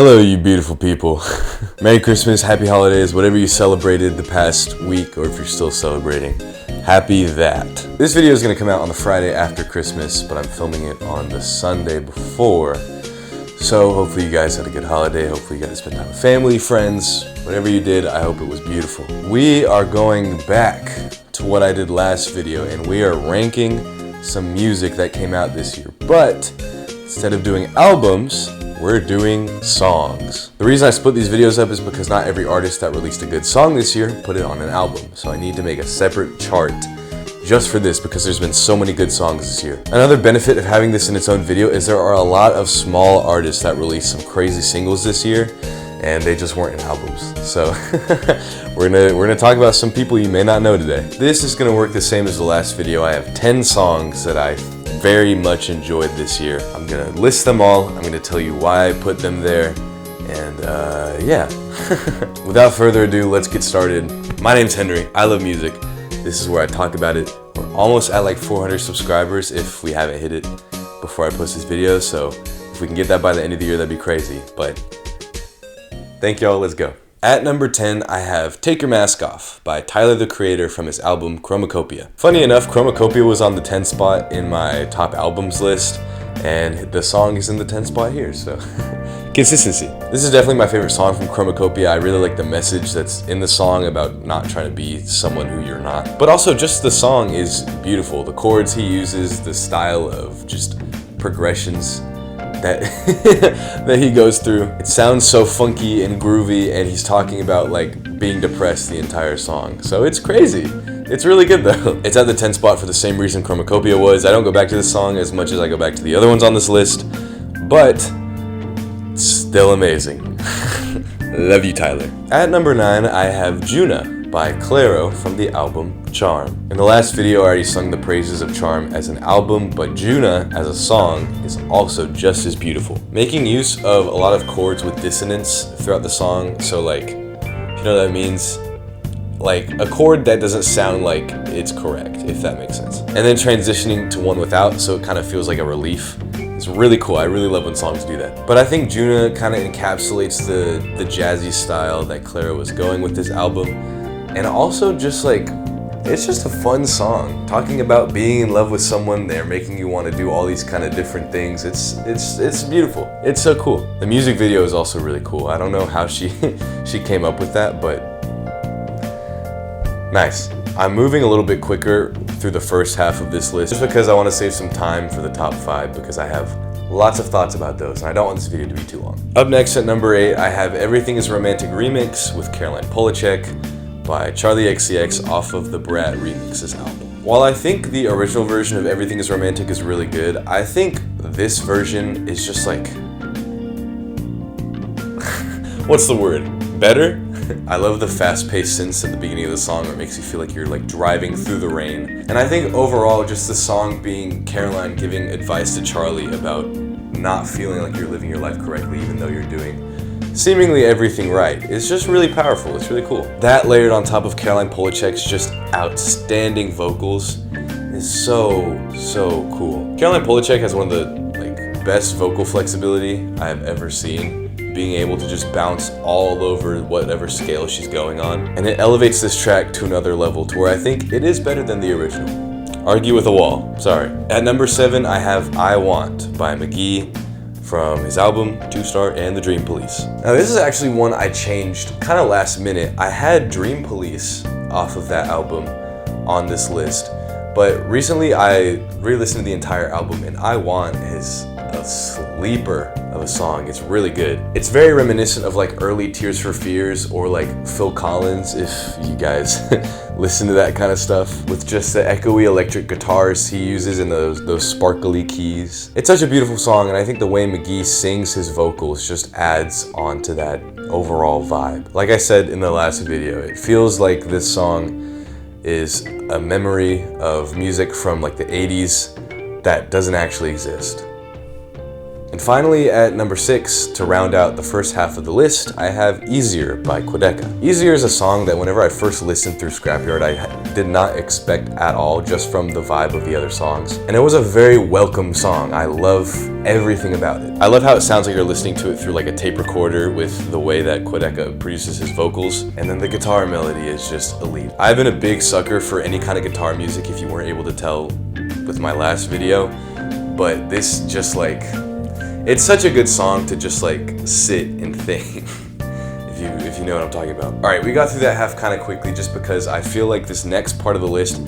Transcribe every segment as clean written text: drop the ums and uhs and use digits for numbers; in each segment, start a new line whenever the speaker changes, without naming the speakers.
Hello, you beautiful people. Merry Christmas, happy holidays, whatever you celebrated the past week, or if you're still celebrating, happy that. This video is going to come out on the Friday after Christmas, but I'm filming it on the Sunday before. So hopefully you guys had a good holiday, hopefully you got to spend time with family, friends, whatever you did, I hope it was beautiful. We are going back to what I did last video, and we are ranking some music that came out this year. But instead of doing albums, we're doing songs. The reason I split these videos up is because not every artist that released a good song this year put it on an album. So I need to make a separate chart just for this because there's been so many good songs this year. Another benefit of having this in its own video is there are a lot of small artists that released some crazy singles this year and they just weren't in albums. So we're gonna talk about some people you may not know today. This is gonna work the same as the last video. I have 10 songs that I very much enjoyed this year. I'm gonna list them all. I'm gonna tell you why I put them there. And yeah. Without further ado, let's get started. My name's Henry. I love music. This is where I talk about it. We're almost at like 400 subscribers if we haven't hit it before I post this video. So if we can get that by the end of the year, that'd be crazy. But thank y'all, let's go. At number 10, I have Take Your Mask Off by Tyler, the Creator, from his album Chromacopia. Funny enough, Chromacopia was on the 10th spot in my top albums list, and the song is in the 10th spot here, so consistency. This is definitely my favorite song from Chromacopia. I really like the message that's in the song about not trying to be someone who you're not. But also just the song is beautiful. The chords he uses, the style of just progressions that that he goes through. It sounds so funky and groovy, and he's talking about like being depressed the entire song. So it's crazy. It's really good though. It's at the 10th spot for the same reason Chromacopia was. I don't go back to this song as much as I go back to the other ones on this list, but it's still amazing. Love you, Tyler. At number 9, I have Juna by Clairo from the album Charm. In the last video, I already sung the praises of Charm as an album, but Juna as a song is also just as beautiful. Making use of a lot of chords with dissonance throughout the song, so like, you know what that means? Like a chord that doesn't sound like it's correct, if that makes sense. And then transitioning to one without, so it kind of feels like a relief. It's really cool. I really love when songs do that. But I think Juna kind of encapsulates the jazzy style that Clairo was going with this album. And also just like, it's just a fun song. Talking about being in love with someone, they're making you want to do all these kind of different things. It's beautiful. It's so cool. The music video is also really cool. I don't know how she came up with that, but nice. I'm moving a little bit quicker through the first half of this list just because I want to save some time for the top 5 because I have lots of thoughts about those and I don't want this video to be too long. Up next at number 8, I have Everything is Romantic Remix with Caroline Polachek by Charlie XCX off of the Brat Remixes album. While I think the original version of Everything is Romantic is really good, I think this version is just like, what's the word? Better? I love the fast-paced synths at the beginning of the song where it makes you feel like you're like driving through the rain. And I think overall just the song being Caroline giving advice to Charlie about not feeling like you're living your life correctly even though you're doing seemingly everything right. It's just really powerful. It's really cool. That layered on top of Caroline Polachek's just outstanding vocals is so cool. Caroline Polachek has one of the like best vocal flexibility I've ever seen. Being able to just bounce all over whatever scale she's going on. And it elevates this track to another level to where I think it is better than the original. Argue with a wall, sorry. At number 7, I have I Want by McGee from his album 2-Star and the Dream Police. Now this is actually one I changed kind of last minute. I had Dream Police off of that album on this list, but recently I re-listened to the entire album and I Want is a sleeper of a song. It's really good. It's very reminiscent of like early Tears for Fears or like Phil Collins, if you guys listen to that kind of stuff, with just the echoey electric guitars he uses and those sparkly keys. It's such a beautiful song, and I think the way McGee sings his vocals just adds on to that overall vibe. Like I said in the last video, it feels like this song is a memory of music from like the 80s that doesn't actually exist. And finally, at number 6, to round out the first half of the list, I have Easier by Quedeca. Easier is a song that whenever I first listened through Scrapyard, I did not expect at all, just from the vibe of the other songs. And it was a very welcome song. I love everything about it. I love how it sounds like you're listening to it through like a tape recorder with the way that Quedeca produces his vocals. And then the guitar melody is just elite. I've been a big sucker for any kind of guitar music, if you weren't able to tell with my last video. But this just like, it's such a good song to just like sit and think, if you know what I'm talking about. All right, we got through that half kind of quickly just because I feel like this next part of the list,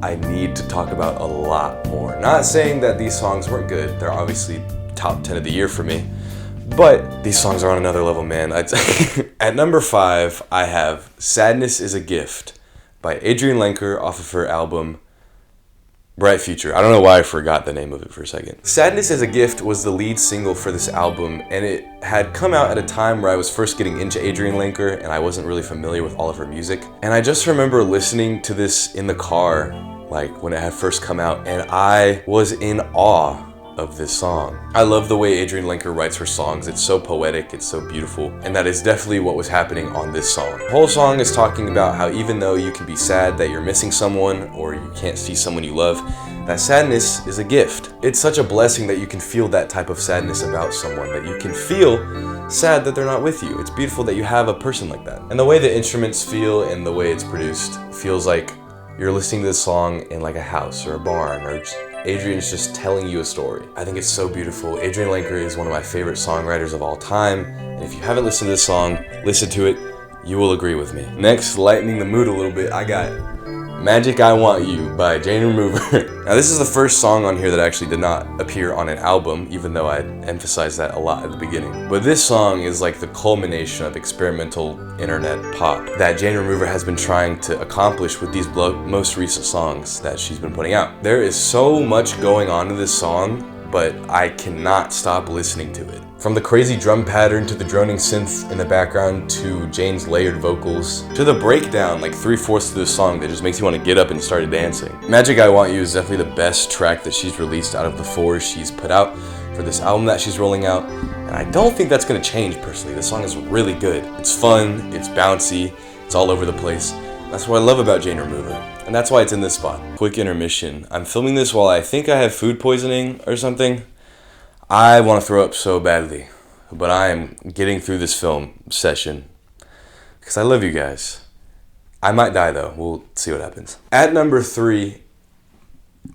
I need to talk about a lot more. Not saying that these songs weren't good. They're obviously top 10 of the year for me, but these songs are on another level, man. At number 5, I have Sadness is a Gift by Adrienne Lenker off of her album Bright Future. I don't know why I forgot the name of it for a second. Sadness is a Gift was the lead single for this album, and it had come out at a time where I was first getting into Adrienne Lenker and I wasn't really familiar with all of her music. And I just remember listening to this in the car, like when it had first come out, and I was in awe of this song. I love the way Adrienne Lenker writes her songs. It's so poetic, it's so beautiful, and that is definitely what was happening on this song. The whole song is talking about how even though you can be sad that you're missing someone or you can't see someone you love, that sadness is a gift. It's such a blessing that you can feel that type of sadness about someone, that you can feel sad that they're not with you. It's beautiful that you have a person like that. And the way the instruments feel and the way it's produced feels like you're listening to this song in like a house or a barn, or just Adrienne's just telling you a story. I think it's so beautiful. Adrienne Lenker is one of my favorite songwriters of all time, and if you haven't listened to this song, listen to it. You will agree with me. Next, lightening the mood a little bit, I got Magic I Want You by Jane Remover. Now this is the first song on here that actually did not appear on an album, even though I emphasized that a lot at the beginning. But this song is like the culmination of experimental internet pop that Jane Remover has been trying to accomplish with these most recent songs that she's been putting out. There is so much going on in this song, but I cannot stop listening to it. From the crazy drum pattern to the droning synth in the background to Jane's layered vocals to the breakdown like 3/4 of the song that just makes you want to get up and start dancing. Magic I Want You is definitely the best track that she's released out of the 4 she's put out for this album that she's rolling out, and I don't think that's going to change personally. The song is really good. It's fun, it's bouncy, it's all over the place. That's what I love about Jane Remover, and that's why it's in this spot. Quick intermission. I'm filming this while I think I have food poisoning or something. I want to throw up so badly, but I am getting through this film session because I love you guys. I might die though. We'll see what happens. At number 3,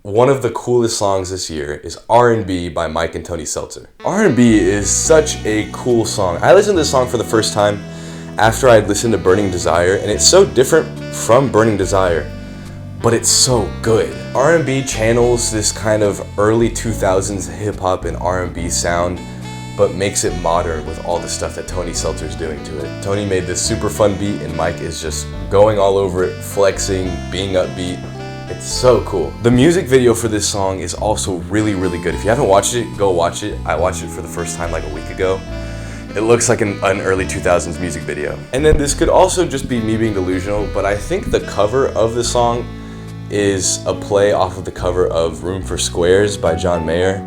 one of the coolest songs this year is R&B by Mike and Tony Seltzer. R&B is such a cool song. I listened to this song for the first time after I'd listened to Burning Desire, and it's so different from Burning Desire, but it's so good. R&B channels this kind of early 2000s hip-hop and R&B sound, but makes it modern with all the stuff that Tony Seltzer's doing to it. Tony made this super fun beat, and Mike is just going all over it, flexing, being upbeat. It's so cool. The music video for this song is also really, really good. If you haven't watched it, go watch it. I watched it for the first time like a week ago. It looks like an early 2000s music video. And then this could also just be me being delusional, but I think the cover of the song is a play off of the cover of Room for Squares by John Mayer.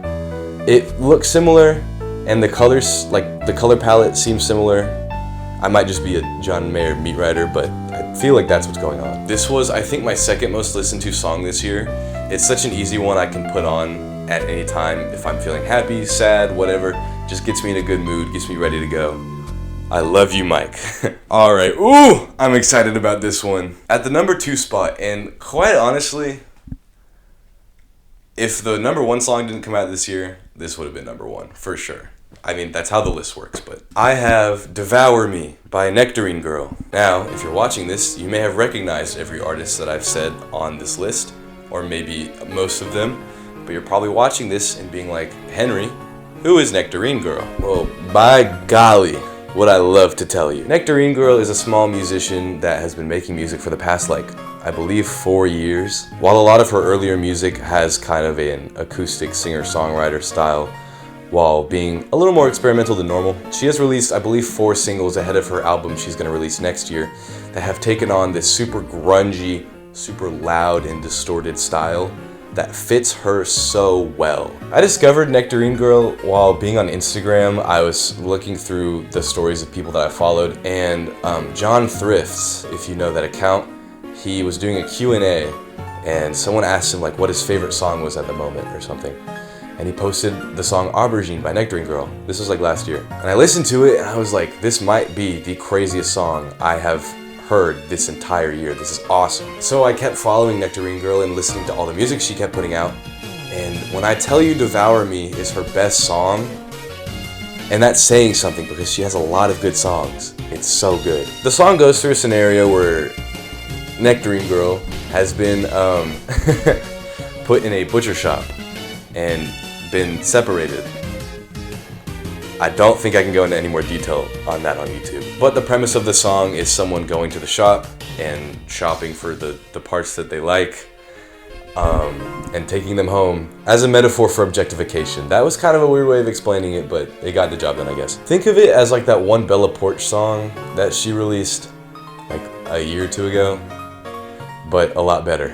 It looks similar, and the colors, like the color palette seems similar. I might just be a John Mayer meat writer, but I feel like that's what's going on. This was, I think, my second most listened to song this year. It's such an easy one I can put on at any time if I'm feeling happy, sad, whatever. Just gets me in a good mood, gets me ready to go. I love you, Mike. All right, ooh, I'm excited about this one. At the number 2 spot, and quite honestly, if the number 1 song didn't come out this year, this would have been number 1, for sure. I mean, that's how the list works, but I have Devour Me by Nectarine Girl. Now, if you're watching this, you may have recognized every artist that I've said on this list, or maybe most of them, but you're probably watching this and being like, Henry, who is Nectarine Girl? Well, by golly, would I love to tell you. Nectarine Girl is a small musician that has been making music for the past, I believe 4 years. While a lot of her earlier music has kind of an acoustic singer-songwriter style, while being a little more experimental than normal, she has released, I believe, 4 singles ahead of her album she's going to release next year that have taken on this super grungy, super loud and distorted style that fits her so well. I discovered Nectarine Girl while being on Instagram. I was looking through the stories of people that I followed, and John Thrifts, if you know that account, he was doing a Q&A, and someone asked him like what his favorite song was at the moment or something. And he posted the song Aubergine by Nectarine Girl. This was like last year. And I listened to it and I was like, this might be the craziest song I have heard this entire year. This is awesome. So I kept following Nectarine Girl and listening to all the music she kept putting out. And when I tell you Devour Me is her best song, and that's saying something because she has a lot of good songs. It's so good. The song goes through a scenario where Nectarine Girl has been put in a butcher shop and been separated. I don't think I can go into any more detail on that on YouTube. But the premise of the song is someone going to the shop and shopping for the parts that they like, and taking them home as a metaphor for objectification. That was kind of a weird way of explaining it, but it got the job done, I guess. Think of it as like that one Bella Poarch song that she released like a year or two ago, but a lot better.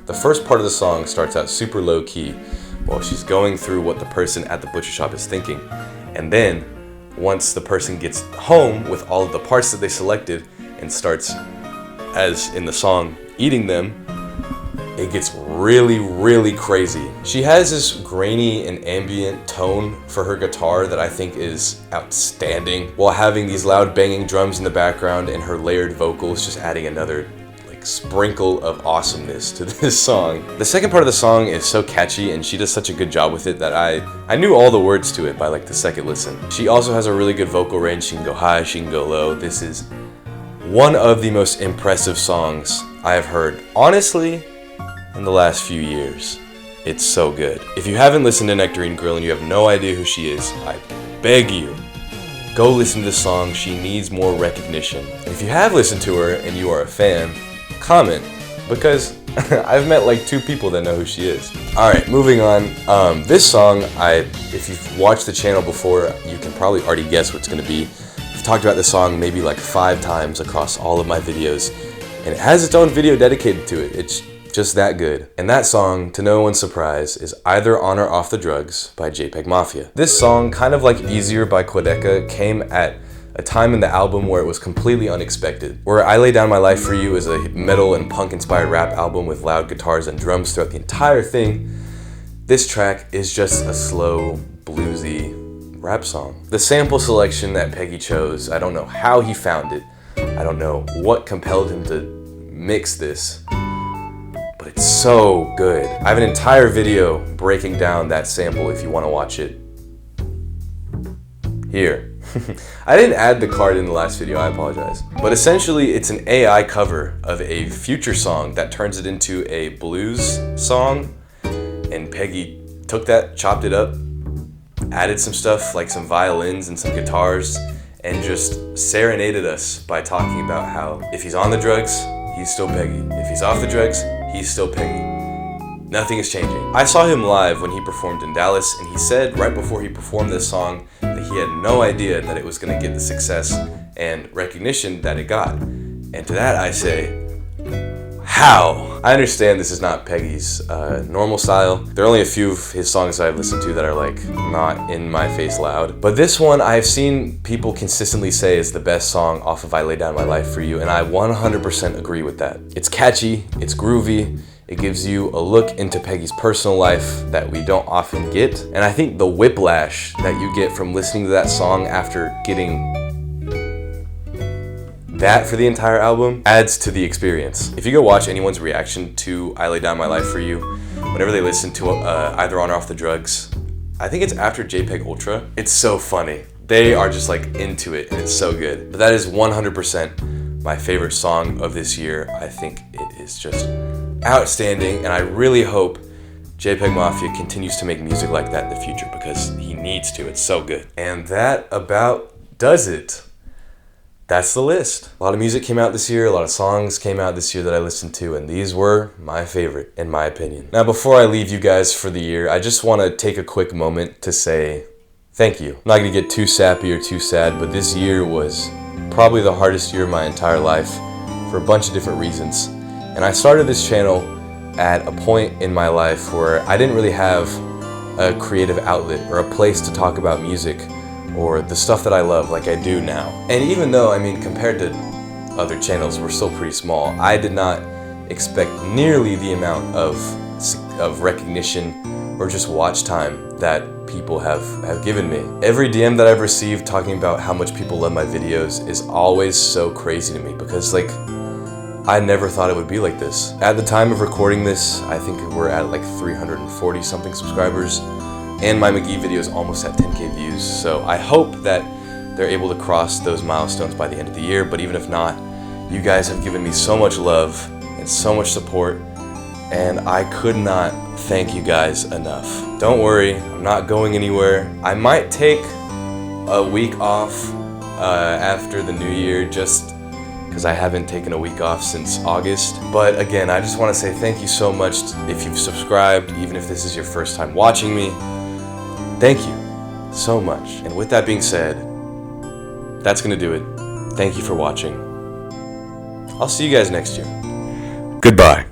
The first part of the song starts out super low key while she's going through what the person at the butcher shop is thinking. And then, once the person gets home with all of the parts that they selected and starts, as in the song, eating them, it gets really, really crazy. She has this grainy and ambient tone for her guitar that I think is outstanding, while having these loud banging drums in the background and her layered vocals just adding another sprinkle of awesomeness to this song. The second part of the song is so catchy and she does such a good job with it that I knew all the words to it by like the second listen. She also has a really good vocal range. She can go high, she can go low. This is one of the most impressive songs I have heard, honestly, in the last few years. It's so good. If you haven't listened to Nectarine Girl and you have no idea who she is, I beg you, go listen to this song. She needs more recognition. And if you have listened to her and you are a fan, comment, because I've met like 2 people that know who she is. Alright, moving on. This song, if you've watched the channel before, you can probably already guess what it's going to be. I've talked about this song maybe like 5 times across all of my videos, and it has its own video dedicated to it. It's just that good. And that song, to no one's surprise, is Either On or Off the Drugs by JPEG Mafia. This song, kind of like Easier by Quedeca, came at a time in the album where it was completely unexpected. Where I Lay Down My Life For You is a metal and punk inspired rap album with loud guitars and drums throughout the entire thing, this track is just a slow, bluesy rap song. The sample selection that Peggy chose, I don't know how he found it. I don't know what compelled him to mix this, but it's so good. I have an entire video breaking down that sample if you want to watch it. Here. I didn't add the card in the last video, I apologize. But essentially, it's an AI cover of a Future song that turns it into a blues song. And Peggy took that, chopped it up, added some stuff like some violins and some guitars, and just serenaded us by talking about how if he's on the drugs, he's still Peggy. If he's off the drugs, he's still Peggy. Nothing is changing. I saw him live when he performed in Dallas, and he said right before he performed this song that he had no idea that it was going to get the success and recognition that it got. And to that I say, how? I understand this is not Peggy's normal style. There are only a few of his songs that I've listened to that are like not in my face loud. But this one I've seen people consistently say is the best song off of I Lay Down My Life For You, and I 100% agree with that. It's catchy, it's groovy, it gives you a look into Peggy's personal life that we don't often get. And I think the whiplash that you get from listening to that song after getting that for the entire album adds to the experience. If you go watch anyone's reaction to I Lay Down My Life For You, whenever they listen to Either On or Off the Drugs, I think it's after JPEG Ultra, it's so funny. They are just like into it and it's so good. But that is 100% my favorite song of this year. I think it is just outstanding, and I really hope JPEG Mafia continues to make music like that in the future because he needs to. It's so good. And that about does it. That's the list. A lot of music came out this year, a lot of songs came out this year that I listened to, and these were my favorite, in my opinion. Now, before I leave you guys for the year, I just want to take a quick moment to say thank you. I'm not going to get too sappy or too sad, but this year was probably the hardest year of my entire life for a bunch of different reasons. And I started this channel at a point in my life where I didn't really have a creative outlet or a place to talk about music or the stuff that I love like I do now. And even though, I mean, compared to other channels, we're still pretty small, I did not expect nearly the amount of recognition or just watch time that people have given me. Every DM that I've received talking about how much people love my videos is always so crazy to me, because like, I never thought it would be like this. At the time of recording this, I think we're at like 340 something subscribers, and my McGee video is almost at 10K views, so I hope that they're able to cross those milestones by the end of the year. But even if not, you guys have given me so much love and so much support, and I could not thank you guys enough. Don't worry, I'm not going anywhere. I might take a week off after the new year, just because I haven't taken a week off since August. But again, I just want to say thank you so much if you've subscribed, even if this is your first time watching me. Thank you so much. And with that being said, that's gonna do it. Thank you for watching. I'll see you guys next year. Goodbye.